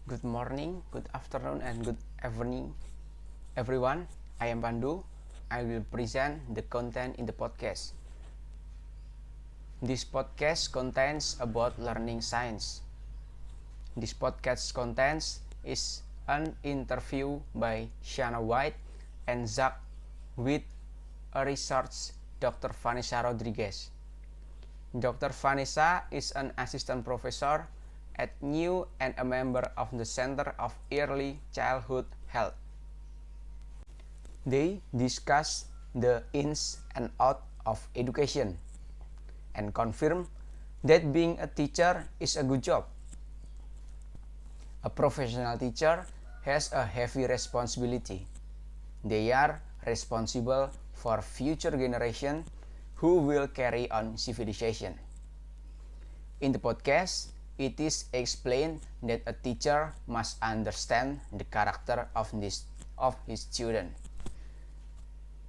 Good morning, good afternoon, and good evening, everyone. I am Pandu. I will present the content in the podcast. This podcast contains about learning science. This podcast contains is an interview by Shanna White and Zach with a research Dr. Vanessa Rodriguez. Dr. Vanessa is an assistant professor at NU and a member of the Center of Early Childhood Health. They discuss the ins and outs of education and confirm that being a teacher is a good job. A professional teacher has a heavy responsibility. They are responsible for future generation who will carry on civilization. In the podcast, it is explained that a teacher must understand the character of his student.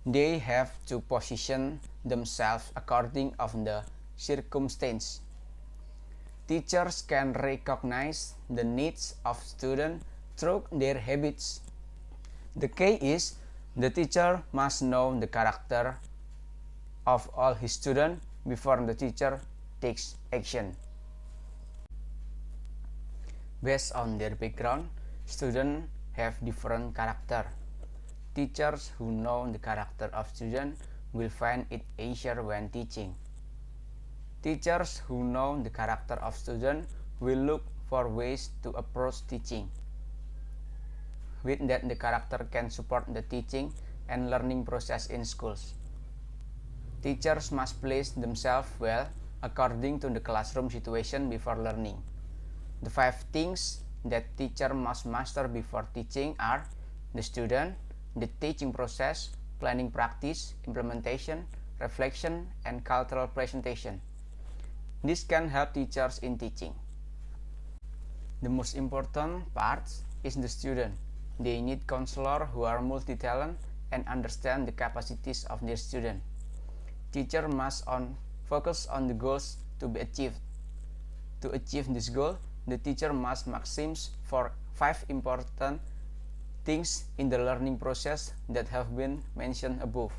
They have to position themselves according of the circumstance. Teachers can recognize the needs of students through their habits. The key is the teacher must know the character of all his students before the teacher takes action. Based on their background, students have different character. Teachers who know the character of students will find it easier when teaching. Teachers who know the character of students will look for ways to approach teaching. With that, the character can support the teaching and learning process in schools. Teachers must place themselves well according to the classroom situation before learning. The 5 things that teacher must master before teaching are the student, the teaching process, planning practice, implementation, reflection, and cultural presentation. This can help teachers in teaching. The most important part is the student. They need counselors who are multi-talent and understand the capacities of their student. Teacher must focus on the goals to be achieved. To achieve this goal, the teacher must maximize for 5 important things in the learning process that have been mentioned above.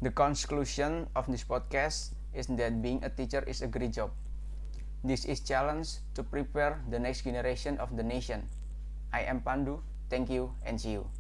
The conclusion of this podcast is that being a teacher is a great job. This is challenge to prepare the next generation of the nation. I am Pandu. Thank you and see you.